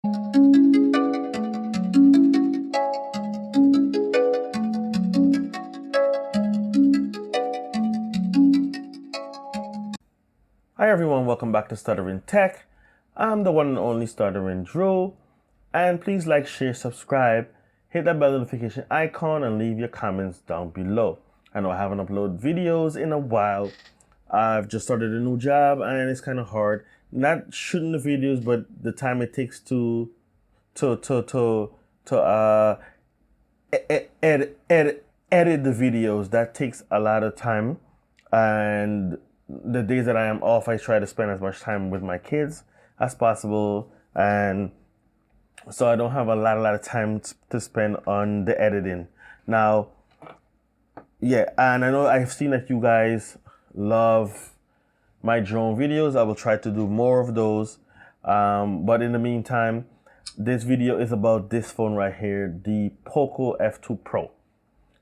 Hi everyone, welcome back to Stuttering Tech. I'm the one and only Stuttering Drew, and please like, share, subscribe, hit that bell notification icon, and leave your comments down below. I know I haven't uploaded videos in a while. I've just started a new job and it's kind of hard. Not shooting the videos, but the time it takes to edit the videos, that takes a lot of time. And the days that I am off, I try to spend as much time with my kids as possible, and so I don't have a lot of time to spend on the editing. Now, yeah, and I know I've seen that you guys love my drone videos. I will try to do more of those, but in the meantime, this video is about this phone right here, the Poco F2 Pro.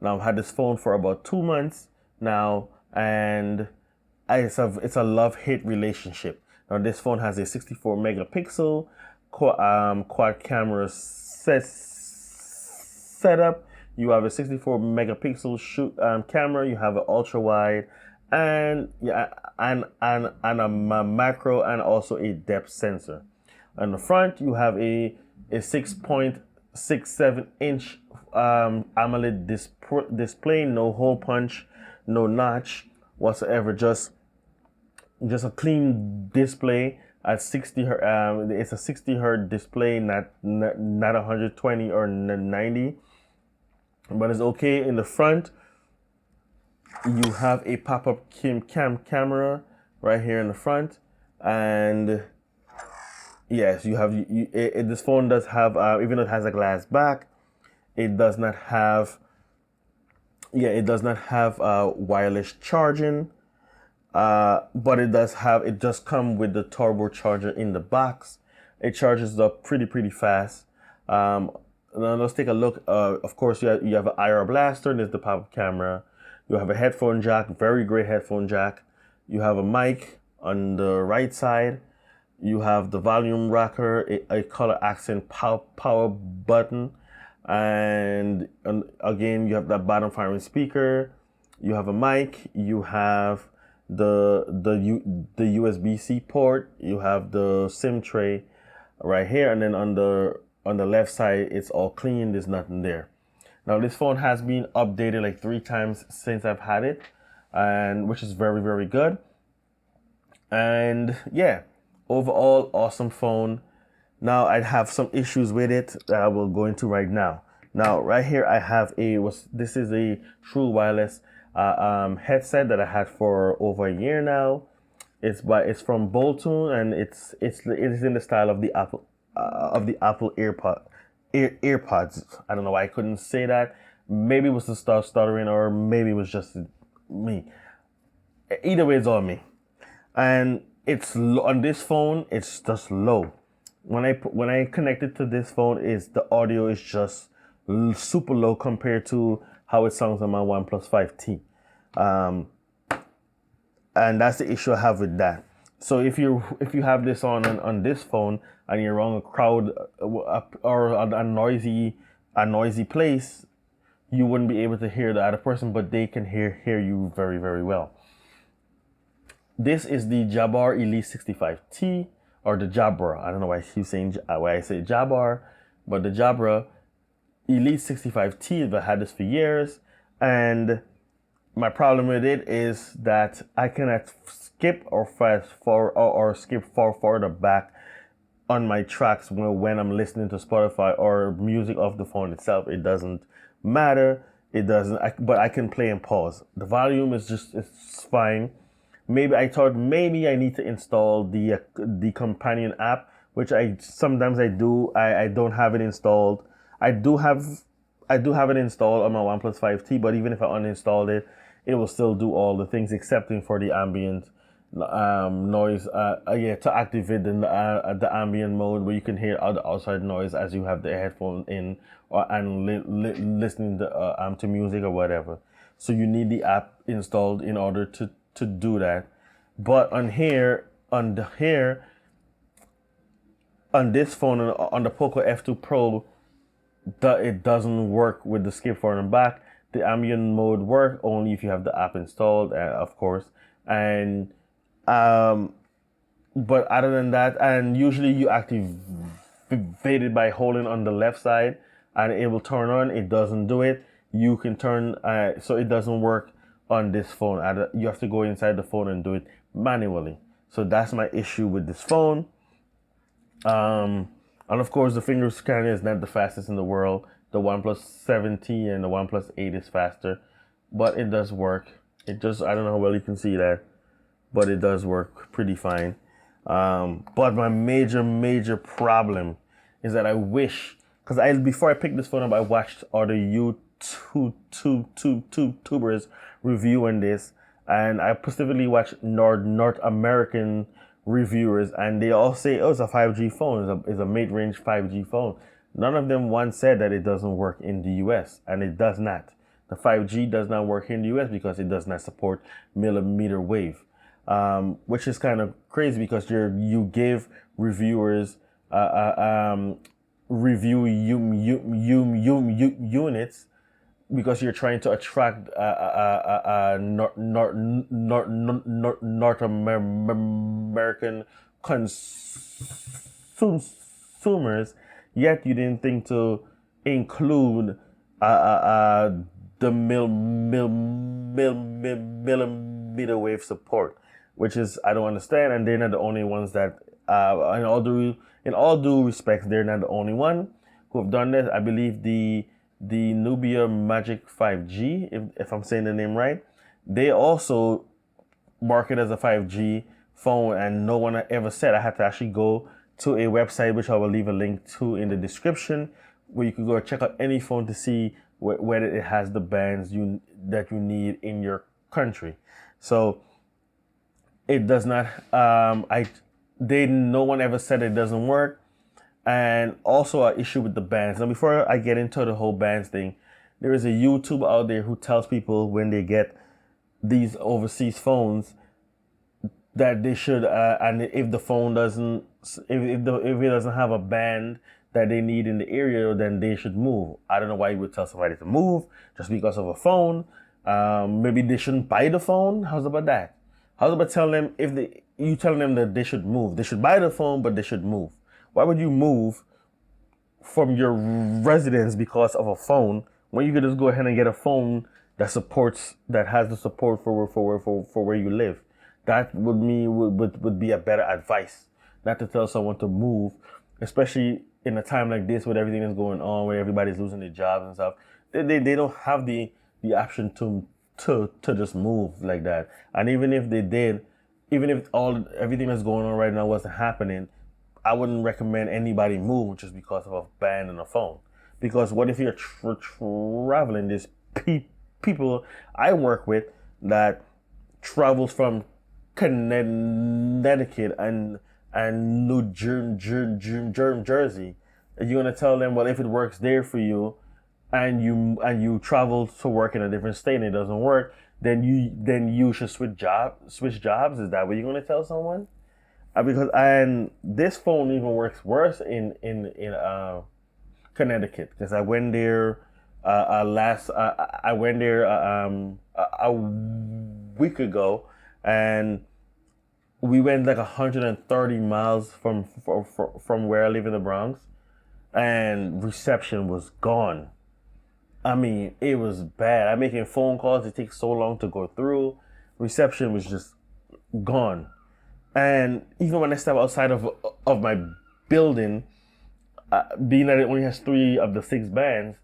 Now, I've had this phone for about 2 months now, and it's a love-hate relationship. Now, this phone has a 64 megapixel quad camera setup. You have a 64 megapixel camera. You have an ultra wide, and and a macro, and also a depth sensor. On the front, you have a 6.67 inch AMOLED display. No hole punch, no notch whatsoever. Just a clean display at 60 hertz. It's a 60 hertz display, not 120 or 90, but it's okay. In the front, you have a pop-up camera right here in the front, and yes, you have this phone does have even though it has a glass back, it does not have wireless charging. But it does come with the turbo charger in the box. It charges up pretty fast. Now let's take a look. Of course, you have an IR blaster. There's the pop-up camera. You have a headphone jack, very great headphone jack. You have a mic on the right side. You have the volume rocker, a color accent power button, and again you have that bottom firing speaker. You have a mic. You have the USB-C port. You have the SIM tray right here, and then on the left side it's all clean. There's nothing there. Now, this phone has been updated like 3 times since I've had it, and which is very good. And yeah, overall awesome phone. Now, I have some issues with it that I will go into right now. Now, right here I have this is a true wireless headset that I had for over a year now. It's from Bolton, and it is in the style of the Apple AirPods. I don't know why I couldn't say that. Maybe it was the stuttering, or maybe it was just me. Either way, it's all me. And it's on this phone, it's just low. When I connect it to this phone, the audio is just super low compared to how it sounds on my OnePlus 5T. And that's the issue I have with that. So if you have this on this phone and you're around a crowd or a noisy place, you wouldn't be able to hear the other person, but they can hear you very well. This is the Jabra Elite 65T, or the Jabra. I don't know why I say Jabra, but the Jabra Elite 65T. I've had this for years, and my problem with it is that I cannot skip or fast forward or skip further back on my tracks when I'm listening to Spotify or music off the phone itself. It doesn't matter. But I can play and pause. The volume it's fine. Maybe I thought I need to install the companion app, which sometimes I do. I don't have it installed. I do have it installed on my OnePlus 5T, but even if I uninstalled it, it will still do all the things excepting for the ambient noise. To activate the ambient mode where you can hear all the outside noise as you have the headphone in and listening to music or whatever. So you need the app installed in order to do that. But on here, on this phone, on the Poco F2 Pro, it doesn't work with the skip forward and back. The ambient mode works only if you have the app installed, of course. And but other than that, and usually you activate it by holding on the left side, and it will turn on. It doesn't do it. You can turn, so it doesn't work on this phone. You have to go inside the phone and do it manually. So that's my issue with this phone. And of course, the finger scanner is not the fastest in the world. The OnePlus 7T and the OnePlus 8 is faster, but it does work. It just, I don't know how well you can see that, but it does work pretty fine. But my major problem is that I wish, because before I picked this phone up, I watched other YouTubers reviewing this, and I specifically watched North American reviewers, and they all say, oh, it's a 5G phone, it's a mid-range 5G phone. None of them once said that it doesn't work in the US, and it does not. The 5G does not work in the US because it does not support millimeter wave, which is kind of crazy because you give reviewers review units because you're trying to attract North American consumers, yet you didn't think to include the millimeter wave support, which is, I don't understand, and they're not the only ones that, in all due respect, they're not the only one who have done this. I believe the Nubia Magic 5G, if I'm saying the name right, they also market as a 5G phone, and no one ever said. I had to actually go to a website, which I will leave a link to in the description, where you can go check out any phone to see whether it has the bands that you need in your country. So it does not. No one ever said it doesn't work. And also an issue with the bands. Now, before I get into the whole bands thing, there is a YouTuber out there who tells people when they get these overseas phones that they should, and if the phone doesn't, if it doesn't have a band that they need in the area, then they should move. I don't know why you would tell somebody to move just because of a phone. Maybe they shouldn't buy the phone. How's about that? How's about telling them you telling them that they should move? They should buy the phone, but they should move. Why would you move from your residence because of a phone when you could just go ahead and get a phone that has the support for where you live? That would be a better advice, not to tell someone to move, especially in a time like this where everything is going on, where everybody's losing their jobs and stuff. They don't have the option to just move like that. And even if they did, even if everything that's going on right now wasn't happening, I wouldn't recommend anybody move just because of a band and a phone. Because what if you're traveling? There's people I work with that travels from Connecticut and New Jersey. You're gonna tell them, well, if it works there for you, and you travel to work in a different state and it doesn't work, then you should switch jobs. Is that what you're gonna tell someone? Because this phone even works worse in Connecticut, because I went there a week ago, and we went like 130 miles from where I live in the Bronx, and reception was gone. I mean, it was bad. I'm making phone calls. It takes so long to go through. Reception was just gone. And even when I step outside of my building, being that it only has 3 of the 6 bands,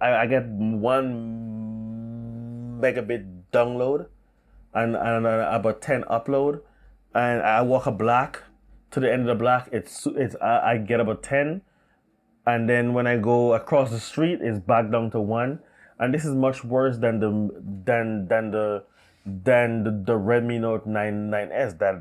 I get 1 megabit download and about 10 upload. And I walk a block to the end of the block, I get about 10. And then when I go across the street, it's back down to 1. And this is much worse than the Redmi Note 9S that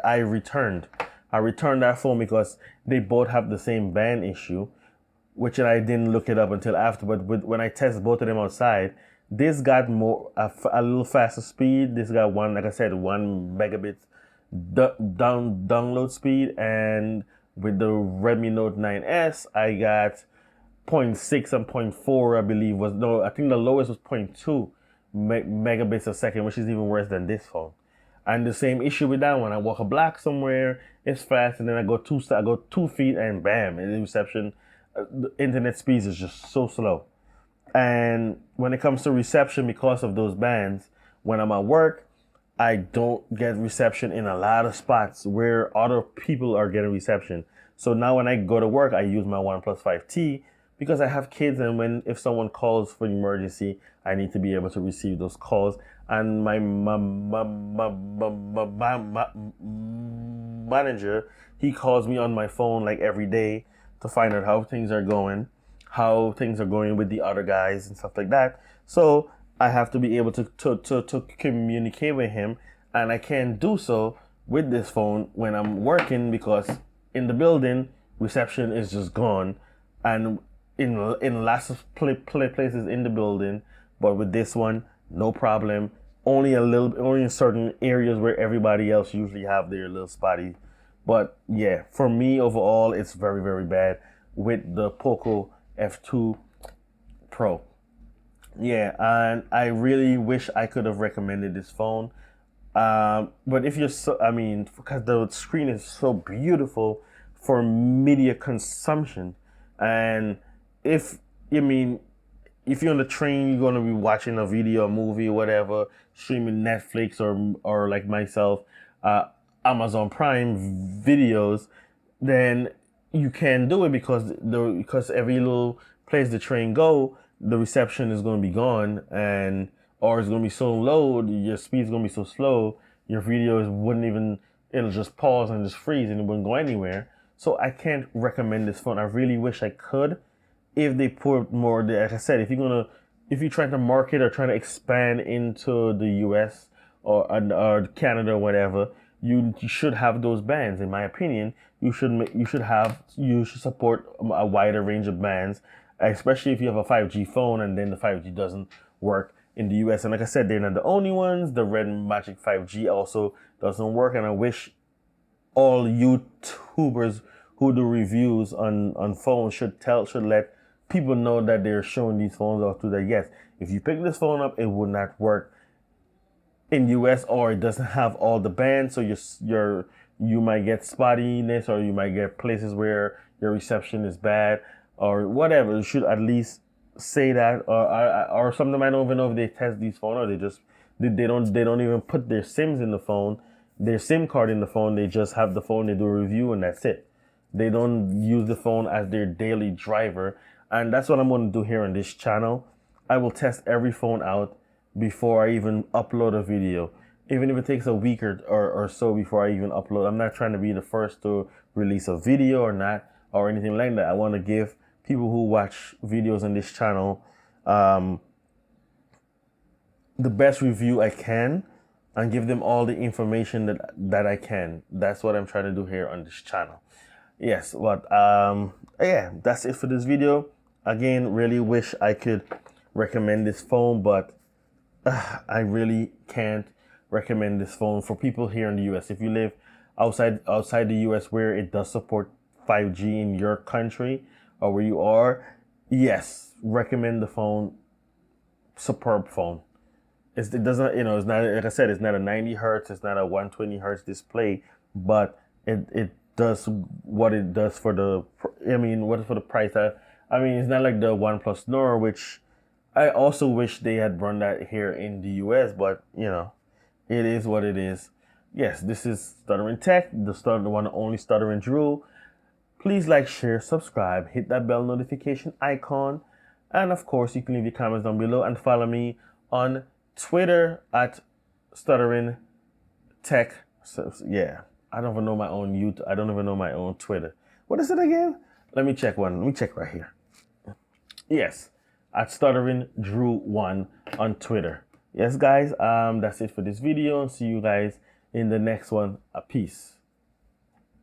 I returned. I returned that phone because they both have the same band issue, which I didn't look it up until after. But when I tested both of them outside, this got a little faster speed. This got 1 megabit download speed, and with the Redmi Note 9S, I got zero point 0.6 and zero point 0.4, I believe was, no, I think the lowest was 0.2 megabits a second, which is even worse than this phone. And the same issue with that one. I walk a block somewhere, it's fast, and then I go 2 feet, and bam, and the reception, the internet speeds is just so slow. And when it comes to reception, because of those bands, when I'm at work, I don't get reception in a lot of spots where other people are getting reception. So now when I go to work, I use my OnePlus 5T because I have kids, and if someone calls for an emergency, I need to be able to receive those calls. And my manager, he calls me on my phone like every day to find out how things are going with the other guys and stuff like that. So I have to be able to communicate with him, and I can't do so with this phone when I'm working because in the building reception is just gone, and in lots of places in the building. But with this one, no problem. Only in certain areas where everybody else usually have their little spotty. But yeah, for me overall, it's very, very bad with the Poco F2 Pro. Yeah, and I really wish I could have recommended this phone. But if you're because the screen is so beautiful for media consumption, and if if you're on the train, you're gonna be watching a video, a movie, whatever, streaming Netflix or like myself, Amazon Prime videos, then you can do it because every little place the train go, the reception is gonna be gone, and or it's gonna be so low, your speed's gonna be so slow, your videos wouldn't even, it'll just pause and just freeze and it wouldn't go anywhere. So I can't recommend this phone. I really wish I could. If they put more, like I said, if you're trying to market or trying to expand into the US or Canada or whatever, you should have those bands. In my opinion, you should support a wider range of bands, especially if you have a 5G phone and then the 5G doesn't work in the US. And like I said, they're not the only ones. The Red Magic 5G also doesn't work, and I wish all YouTubers who do reviews on phones should let people know that they're showing these phones off to that, yes, if you pick this phone up, it would not work in US, or it doesn't have all the bands, so you might get spottiness, or you might get places where your reception is bad or whatever. You should at least say that, or sometimes I don't even know if they test these phones, or they don't even put their SIMs in the phone, their SIM card in the phone. They just have the phone, they do a review, and that's it. They don't use the phone as their daily driver. And that's what I'm going to do here on this channel. I will test every phone out before I even upload a video. Even if it takes a week or so before I even upload. I'm not trying to be the first to release a video or anything like that. I want to give people who watch videos on this channel the best review I can, and give them all the information that I can. That's what I'm trying to do here on this channel. Yes, but yeah, that's it for this video. Again, really wish I could recommend this phone, but I really can't recommend this phone for people here in the US. If you live outside the US where it does support 5G in your country or where you are, yes, recommend the phone. Superb phone. It doesn't, it's not, like I said, it's not a 90 hertz, it's not a 120 hertz display, but it does what it does for the price. It's not like the OnePlus Nord, which I also wish they had run that here in the US, but it is what it is. Yes, this is Stuttering Tech, the one and only Stuttering Drew. Please like, share, subscribe, hit that bell notification icon, and of course you can leave your comments down below, and follow me on Twitter at Stuttering Tech. So, yeah, I don't even know my own YouTube. I don't even know my own Twitter. What is it again? Let me check one. Let me check right here. Yes, at Stuttering Drew 1 on Twitter. Yes, guys. That's it for this video. And see you guys in the next one. Peace.